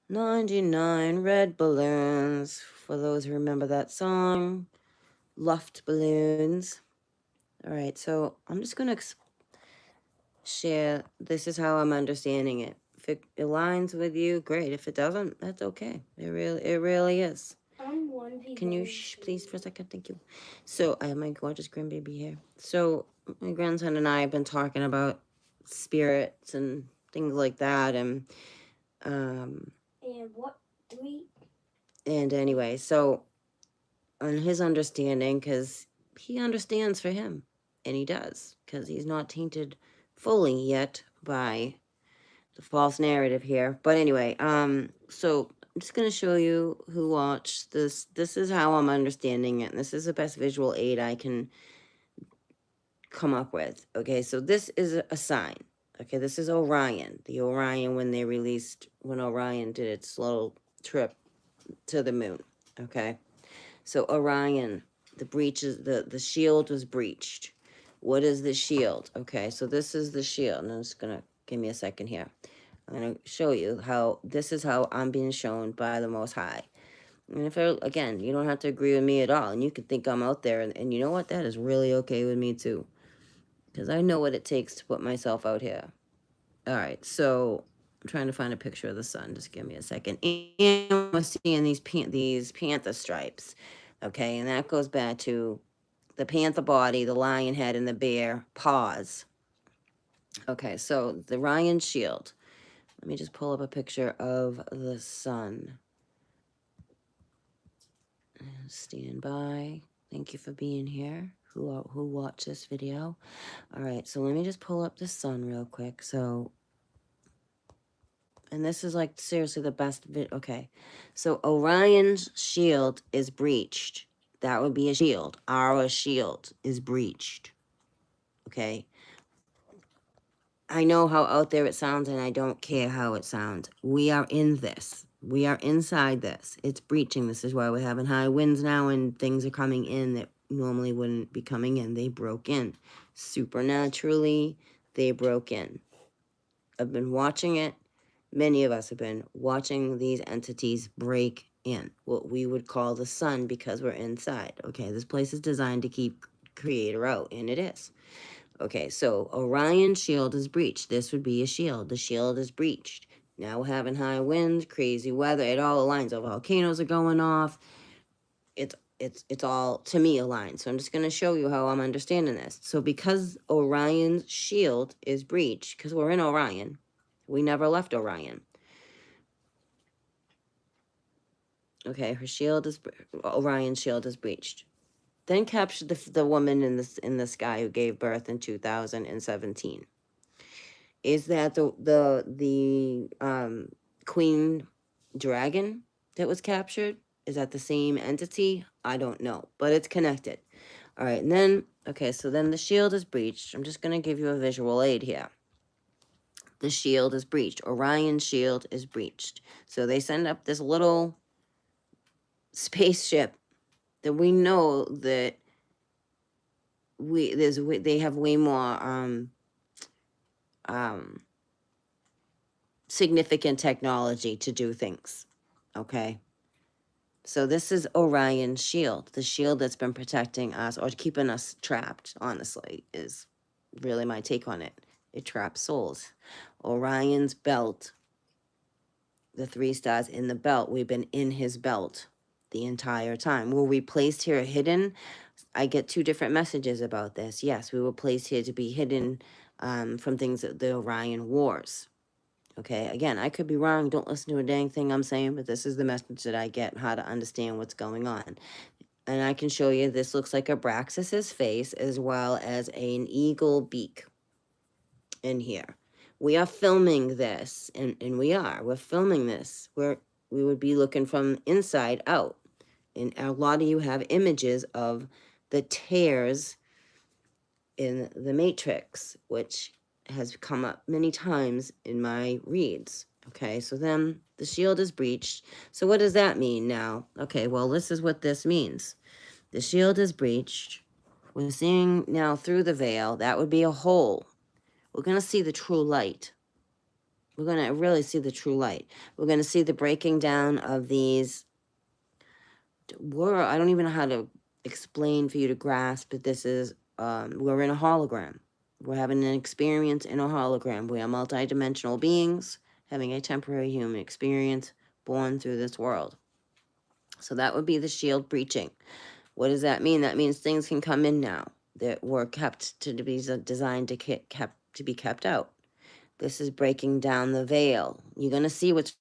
99 red balloons. For those who remember that song, Luft balloons. All right, so I'm just going to share. This is how I'm understanding it. If it aligns with you, great. If it doesn't, that's okay. It really is. Can you please for a second? Thank you. So I have my gorgeous grandbaby here. So my grandson and I have been talking about spirits and things like that, and what do we? And anyway, so on his understanding, because he understands for him, and he does, because he's not tainted fully yet by the false narrative here. But anyway, so I'm just gonna show you who watched this. This is how I'm understanding it, and this is the best visual aid I can come up with. Okay, so this is a sign. Okay, this is Orion. The Orion when Orion did its little trip to the moon. Okay, so Orion, the shield was breached. What is the shield? Okay, so this is the shield. And I'm just gonna give me a second here. I'm gonna show you how this is how I'm being shown by the Most High. And again, you don't have to agree with me at all, and you can think I'm out there, and you know what? That is really okay with me too, because I know what it takes to put myself out here. All right, so I'm trying to find a picture of the sun. Just give me a second. And we're seeing these panther stripes, okay, and that goes back to the panther body, the lion head, and the bear paws. Okay, so the Ryan shield. Let me just pull up a picture of the sun. Stand by. Thank you for being here. Who watched this video? All right, so let me just pull up the sun real quick. So, and this is like seriously the best okay. So Orion's shield is breached. That would be a shield. Our shield is breached. Okay. I know how out there it sounds, and I don't care how it sounds. We are in this. We are inside this. It's breaching. This is why we're having high winds now, and things are coming in that normally wouldn't be coming in. They broke in. Supernaturally, they broke in. I've been watching it. Many of us have been watching these entities break in. What we would call the sun, because we're inside. Okay, this place is designed to keep Creator out, and it is. Okay, so Orion's shield is breached. This would be a shield. The shield is breached. Now we're having high winds, crazy weather. It all aligns. The volcanoes are going off. It's all, to me, aligned. So I'm just going to show you how I'm understanding this. So because Orion's shield is breached, because we're in Orion, we never left Orion. Okay, Orion's shield is breached. Then captured the woman in the sky who gave birth in 2017. Is that the queen dragon that was captured? Is that the same entity? I don't know, but it's connected. All right, and then, okay, so then the shield is breached. I'm just going to give you a visual aid here. The shield is breached. Orion's shield is breached. So they send up this little spaceship that we know that they have way more significant technology to do things. Okay. So this is Orion's shield. The shield that's been protecting us or keeping us trapped, honestly, is really my take on it. It traps souls. Orion's belt, the 3 stars in the belt, we've been in his belt the entire time. Were we placed here hidden? I get 2 different messages about this. Yes, we were placed here to be hidden from things that the Orion Wars. Okay, again, I could be wrong. Don't listen to a dang thing I'm saying, but this is the message that I get, how to understand what's going on. And I can show you, this looks like Abraxas's face as well as an eagle beak in here. We are filming this, and we're filming this. We would be looking from inside out. And a lot of you have images of the tears in the Matrix, which has come up many times in my reads. Okay, so then the shield is breached. So what does that mean now? Okay, well, this is what this means. The shield is breached. We're seeing now through the veil. That would be a hole. We're going to see the true light. We're going to really see the true light. We're going to see the breaking down of these. I don't even know how to explain for you to grasp, but this is, we're in a hologram. We're having an experience in a hologram. We are multidimensional beings having a temporary human experience born through this world. So that would be the shield breaching. What does that mean? That means things can come in now that were kept to be designed to be kept out. This is breaking down the veil. You're going to see what's,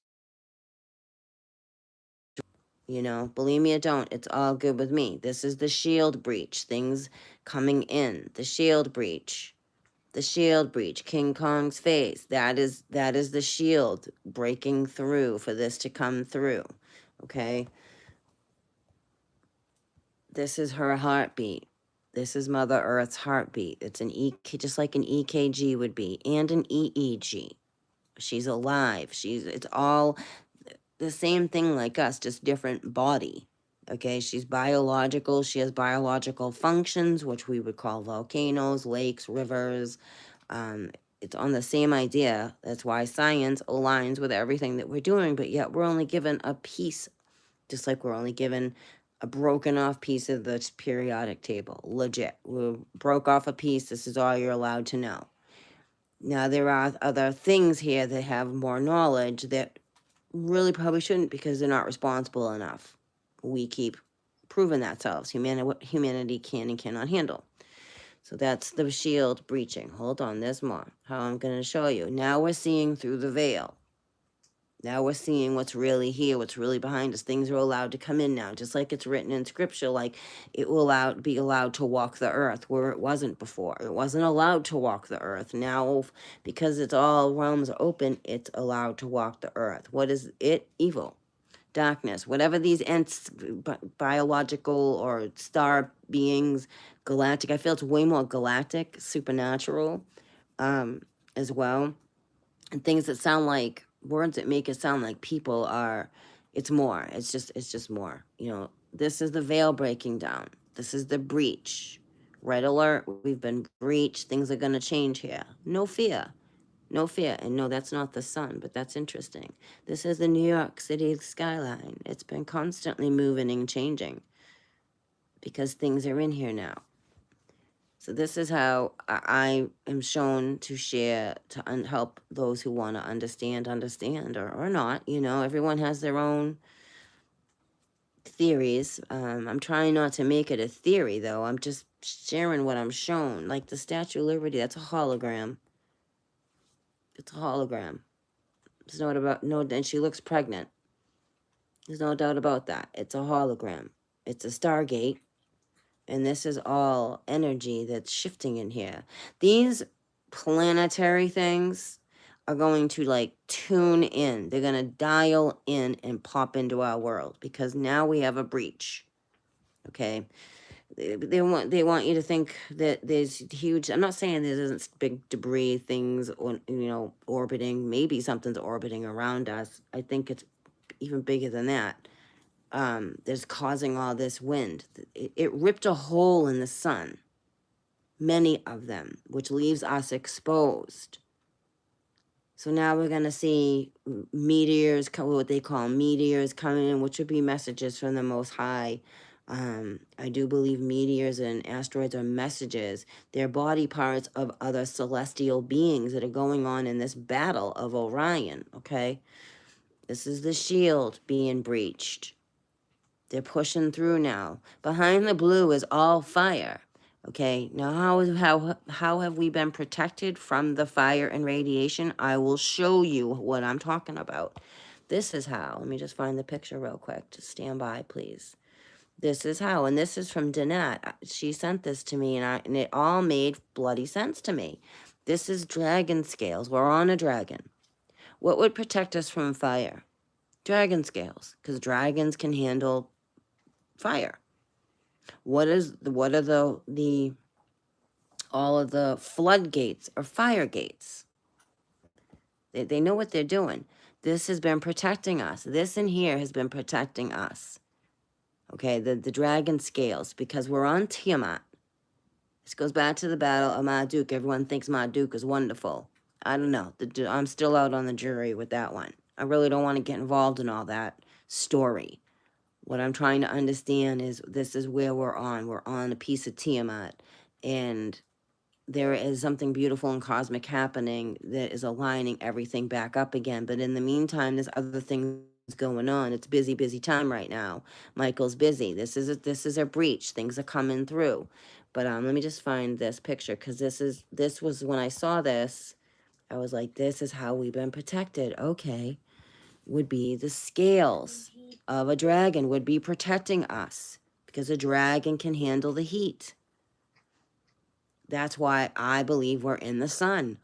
believe me or don't, it's all good with me. This is the shield breach, things coming in, the shield breach. The shield breach, King Kong's face. That is the shield breaking through for this to come through. Okay? This is her heartbeat. This is Mother Earth's heartbeat. It's an just like an EKG would be, and an EEG. She's alive. It's all the same thing like us, just different body. Okay, she's biological. She has biological functions, which we would call volcanoes, lakes, rivers. It's on the same idea. That's why science aligns with everything that we're doing, but yet we're only given a piece, just like we're only given a broken off piece of the periodic table. Legit. We broke off a piece. This is all you're allowed to know. Now, there are other things here that have more knowledge that really probably shouldn't, because they're not responsible enough. We keep proving that ourselves. Humanity can and cannot handle. So that's the shield breaching. Hold on, there's more. How I'm going to show you. Now we're seeing through the veil. Now we're seeing what's really here, what's really behind us. Things are allowed to come in now, just like it's written in scripture, like it will be allowed to walk the earth where it wasn't before. It wasn't allowed to walk the earth. Now, because it's all realms are open, it's allowed to walk the earth. What is it? Evil, darkness, whatever these biological or star beings, galactic. I feel it's way more galactic, supernatural, as well. And things that sound like words that make it sound like people are, it's more. It's just more. This is the veil breaking down. This is the breach. Red alert, we've been breached. Things are going to change here. No fear. No fear. And no, that's not the sun, but that's interesting. This is the New York City skyline. It's been constantly moving and changing because things are in here now. So this is how I am shown to share, to help those who want to understand, or not. Everyone has their own theories. I'm trying not to make it a theory, though. I'm just sharing what I'm shown. Like the Statue of Liberty, that's a hologram. It's a hologram. There's and she looks pregnant. There's no doubt about that. It's a hologram. It's a Stargate. And this is all energy that's shifting in here. These planetary things are going to tune in. They're going to dial in and pop into our world because now we have a breach. Okay. They want you to think that there's huge, I'm not saying there isn't big debris things orbiting. Maybe something's orbiting around us. I think it's even bigger than that. That's causing all this wind. It ripped a hole in the sun, many of them, which leaves us exposed. So now we're going to see meteors, what they call meteors coming in, which would be messages from the Most High. I do believe meteors and asteroids are messages. They're body parts of other celestial beings that are going on in this battle of Orion, okay? This is the shield being breached. They're pushing through now. Behind the blue is all fire. Okay, now how have we been protected from the fire and radiation? I will show you what I'm talking about. This is how. Let me just find the picture real quick. Just stand by, please. This is how, and this is from Danette. She sent this to me, and it all made bloody sense to me. This is dragon scales. We're on a dragon. What would protect us from fire? Dragon scales, because dragons can handle fire. What are the all of the floodgates or fire gates? They know what they're doing. This has been protecting us. This in here has been protecting us. Okay, the dragon scales, because we're on Tiamat. This goes back to the battle of Marduk. Everyone thinks Marduk is wonderful. I don't know. I'm still out on the jury with that one. I really don't want to get involved in all that story. What I'm trying to understand is this is where we're on. We're on a piece of Tiamat, and there is something beautiful and cosmic happening that is aligning everything back up again. But in the meantime, there's other things going on. It's busy, busy time right now. Michael's busy. This is a breach. Things are coming through. But let me just find this picture, because this was when I saw this, I was like, this is how we've been protected. Okay. Would be the scales of a dragon would be protecting us, because a dragon can handle the heat. That's why I believe we're in the sun.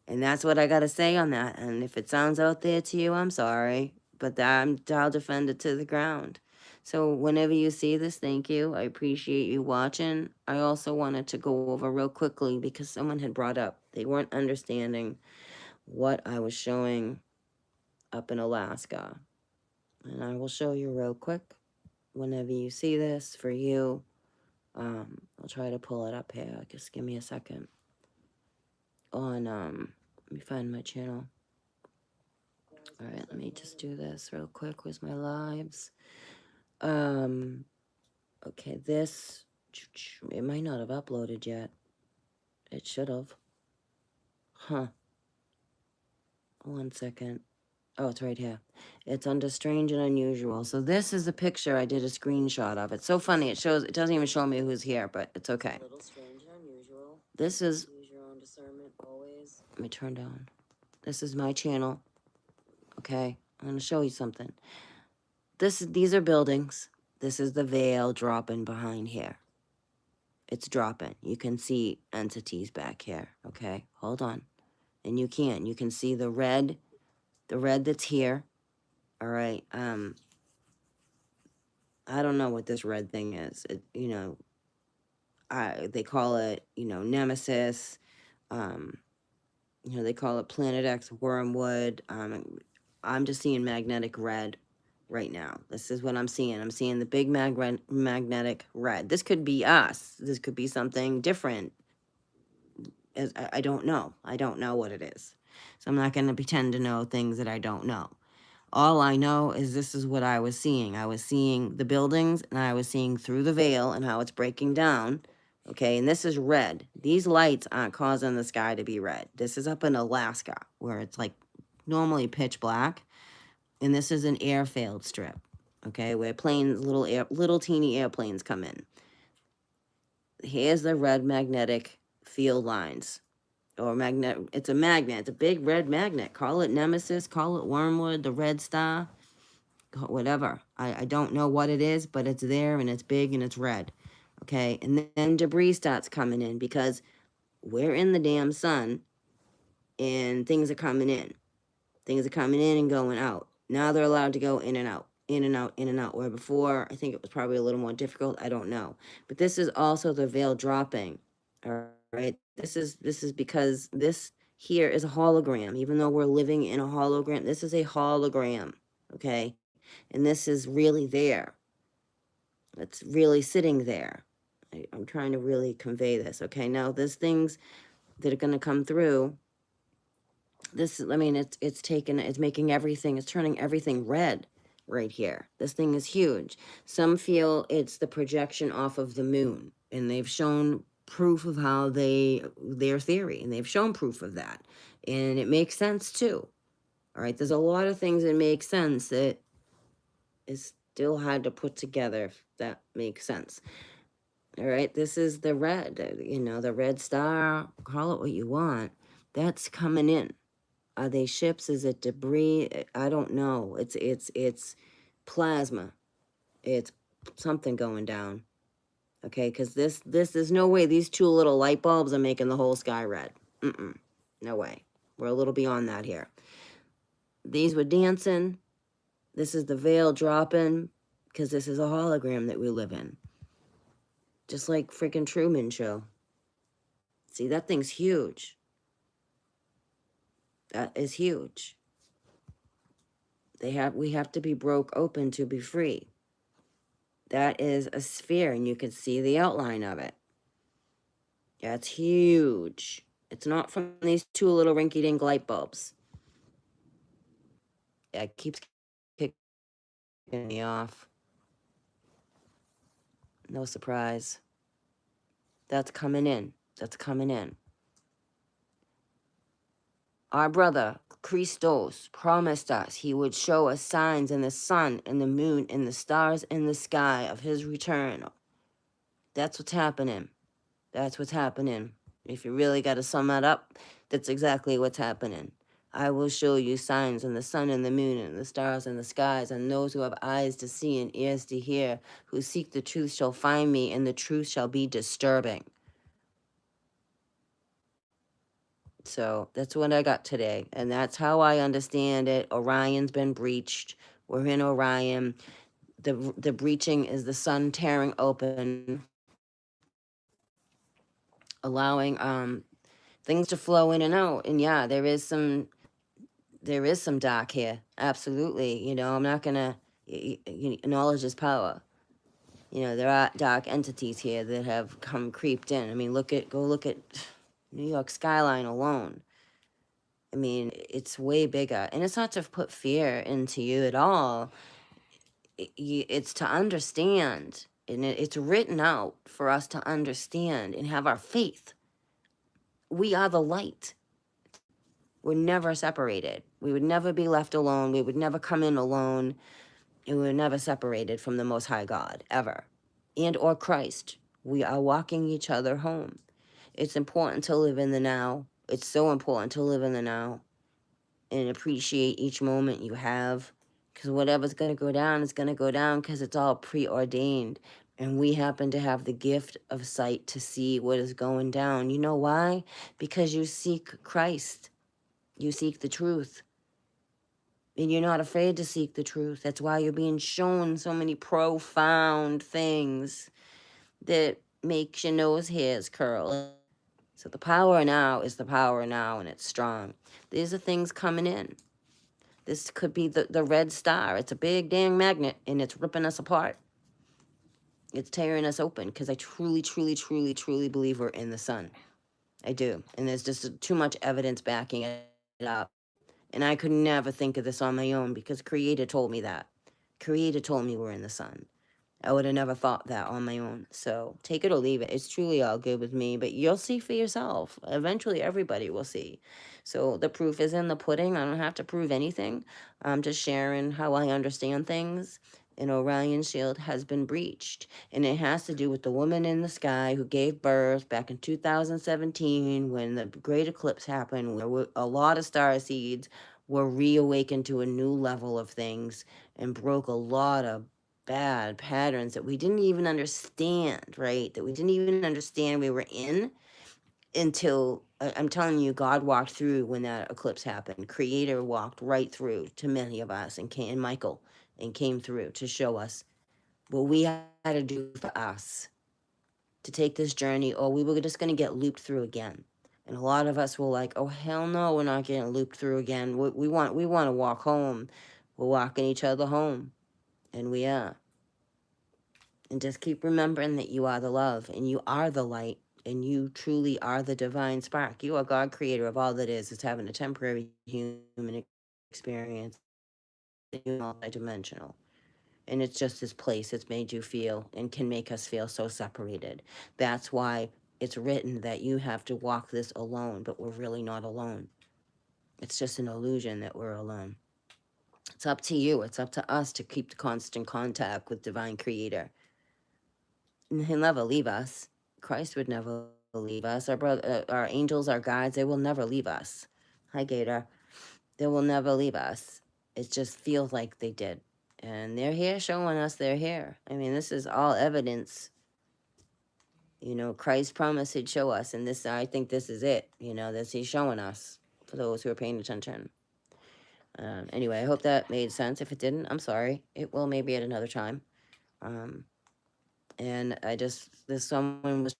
And that's what I got to say on that. And if it sounds out there to you, I'm sorry. But I'll defend it to the ground. So whenever you see this, thank you. I appreciate you watching. I also wanted to go over real quickly, because someone had brought up they weren't understanding what I was showing up in Alaska. And I will show you real quick whenever you see this for you. I'll try to pull it up here. Just give me a second. On, let me find my channel. All right, let me just do this real quick. Where's my lives? Okay, this, it might not have uploaded yet. It should have. Huh. 1 second. Oh, it's right here. It's under strange and unusual. So this is the picture. I did a screenshot of. It's so funny. It doesn't even show me who's here, but it's okay. A little strange and unusual. This is, use your own discernment always. Let me turn down. This is my channel. Okay, I'm gonna show you something. These are buildings. This is the veil dropping behind here. It's dropping. You can see entities back here. Okay, hold on. And you can see the red that's here. All right. I don't know what this red thing is. They call it, Nemesis. They call it Planet X Wormwood. I'm just seeing magnetic red right now. This is what I'm seeing. I'm seeing the big magnetic red. This could be us. This could be something different. I don't know. I don't know what it is. So I'm not going to pretend to know things that I don't know. All I know is this is what I was seeing. I was seeing the buildings, and I was seeing through the veil and how it's breaking down. Okay, and this is red. These lights aren't causing the sky to be red. This is up in Alaska, where it's like normally pitch black. And this is an airfield strip, okay, where planes, little teeny airplanes come in. Here's the red magnetic field lines. Or magnet, it's a magnet. It's a big red magnet. Call it Nemesis, call it Wormwood, the red star, whatever. I don't know what it is, but it's there, and it's big, and it's red. Okay, and then debris starts coming in, because we're in the damn sun, and things are coming in. Things are coming in and going out. Now they're allowed to go in and out, in and out, in and out. Where before, I think it was probably a little more difficult. I don't know. But this is also the veil dropping. All right. This is because this here is a hologram. Even though we're living in a hologram, this is a hologram. Okay. And this is really there. It's really sitting there. I'm trying to really convey this. Okay. Now, there's things that are going to come through. It's making everything, it's turning everything red right here. This thing is huge. Some feel it's the projection off of the moon, and they've shown proof of how their theory, and they've shown proof of that. And it makes sense too. All right, there's a lot of things that make sense that is still hard to put together, if that makes sense. All right, this is the red, the red star, call it what you want. That's coming in. Are they ships? Is it debris? I don't know. It's plasma. It's something going down. Okay, because there's no way these two little light bulbs are making the whole sky red. No way. We're a little beyond that here. These were dancing. This is the veil dropping, because this is a hologram that we live in. Just like freaking Truman Show. See, that thing's huge. That is huge. We have to be broke open to be free. That is a sphere, and you can see the outline of it. That's huge. It's not from these two little rinky-dink light bulbs. It keeps kicking me off. No surprise. That's coming in. That's coming in. Our brother, Christos, promised us he would show us signs in the sun and the moon and the stars in the sky of his return. That's what's happening. That's what's happening. If you really got to sum that up, that's exactly what's happening. I will show you signs in the sun and the moon and the stars and the skies, and those who have eyes to see and ears to hear, who seek the truth shall find me, and the truth shall be disturbing. So that's what I got today, and that's how I understand it. Orion's been breached. We're in Orion. The breaching is the sun tearing open, allowing things to flow in and out. And yeah, there is some dark here. Absolutely. You know, I'm not gonna. Knowledge is power. You know, there are dark entities here that have come creeped in. I mean, go look at New York skyline alone. I mean, it's way bigger, and it's not to put fear into you at all. It's to understand, and it's written out for us to understand and have our faith. We are the light. We're never separated. We would never be left alone. We would never come in alone. And we're never separated from the Most High God, ever. And or Christ. We are walking each other home. It's important to live in the now. It's so important to live in the now and appreciate each moment you have. Because whatever's going to go down is going to go down because it's all preordained. And we happen to have the gift of sight to see what is going down. You know why? Because you seek Christ. You seek the truth. And you're not afraid to seek the truth. That's why you're being shown so many profound things that makes your nose hairs curl. So the power now is the power now, and it's strong. These are things coming in. This could be the red star. It's a big dang magnet, and it's ripping us apart. It's tearing us open, because I truly, truly, truly, truly believe we're in the sun. I do. And there's just too much evidence backing it up. And I could never think of this on my own, because Creator told me that. Creator told me we're in the sun. I would have never thought that on my own. So take it or leave it. It's truly all good with me, but you'll see for yourself. Eventually, everybody will see. So the proof is in the pudding. I don't have to prove anything. I'm just sharing how I understand things. And Orion's shield has been breached. And it has to do with the woman in the sky who gave birth back in 2017 when the great eclipse happened, where a lot of star seeds were reawakened to a new level of things and broke a lot of bad patterns that we didn't even understand, right? That we didn't even understand we were in until, I'm telling you, God walked through when that eclipse happened. Creator walked right through to many of us and Michael, and came through to show us what we had to do for us to take this journey, or we were just going to get looped through again. And a lot of us were like, oh, hell no, we're not getting looped through again. We want to walk home. We're walking each other home. And we are. And just keep remembering that you are the love, and you are the light, and you truly are the divine spark. You are God, creator of all that is. It's having a temporary human experience. You're multidimensional. And it's just this place it's made you feel and can make us feel so separated. That's why it's written that you have to walk this alone, but we're really not alone. It's just an illusion that we're alone. It's up to you. It's up to us to keep the constant contact with divine creator. And he'll never leave us. Christ would never leave us. Our brother, our angels, our guides, they will never leave us. Hi, Gator. They will never leave us. It just feels like they did. And they're here showing us they're here. I mean, this is all evidence. You know, Christ promised he'd show us, and this, I think this is it. You know, this he's showing us for those who are paying attention. Anyway, I hope that made sense. If it didn't, I'm sorry. It will maybe at another time. And someone was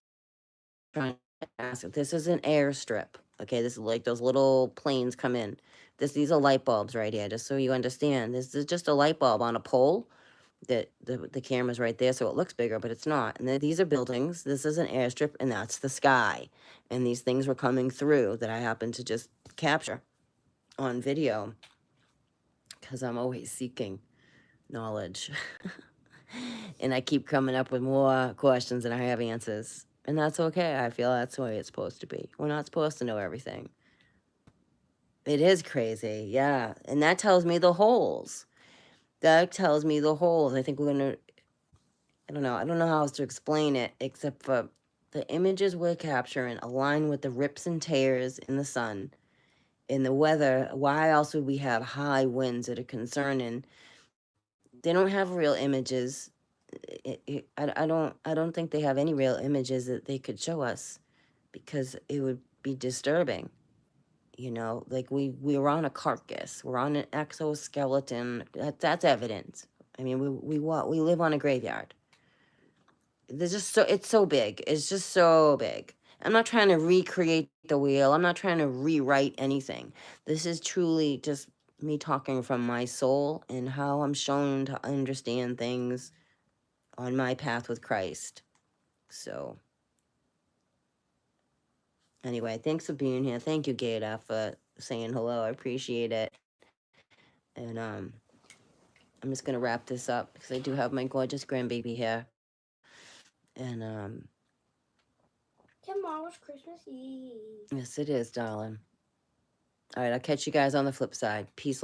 trying to ask if this is an airstrip. Okay, this is like those little planes come in. These are light bulbs right here, just so you understand. This is just a light bulb on a pole, that the camera's right there, so it looks bigger, but it's not. And these are buildings. This is an airstrip, and that's the sky. And these things were coming through that I happened to just capture on video because I'm always seeking knowledge. And I keep coming up with more questions than I have answers. And that's okay. I feel that's the way it's supposed to be. We're not supposed to know everything. It is crazy, yeah. And that tells me the holes. That tells me the holes. I think we're going to, I don't know how else to explain it except for the images we're capturing align with the rips and tears in the sun. In the weather, why else would we have high winds that are concerning? They don't have real images. I don't think they have any real images that they could show us because it would be disturbing. You know, like we're on a carcass, we're on an exoskeleton. That's evidence. I mean, we live on a graveyard. There's just it's so big. It's just so big. I'm not trying to recreate the wheel. I'm not trying to rewrite anything. This is truly just me talking from my soul and how I'm shown to understand things on my path with Christ. So anyway, thanks for being here. Thank you, Gata, for saying hello. I appreciate it. And I'm just gonna wrap this up because I do have my gorgeous grandbaby here. And tomorrow's Christmas Eve. yes, it is, darling. All right, I'll catch you guys on the flip side. Peace.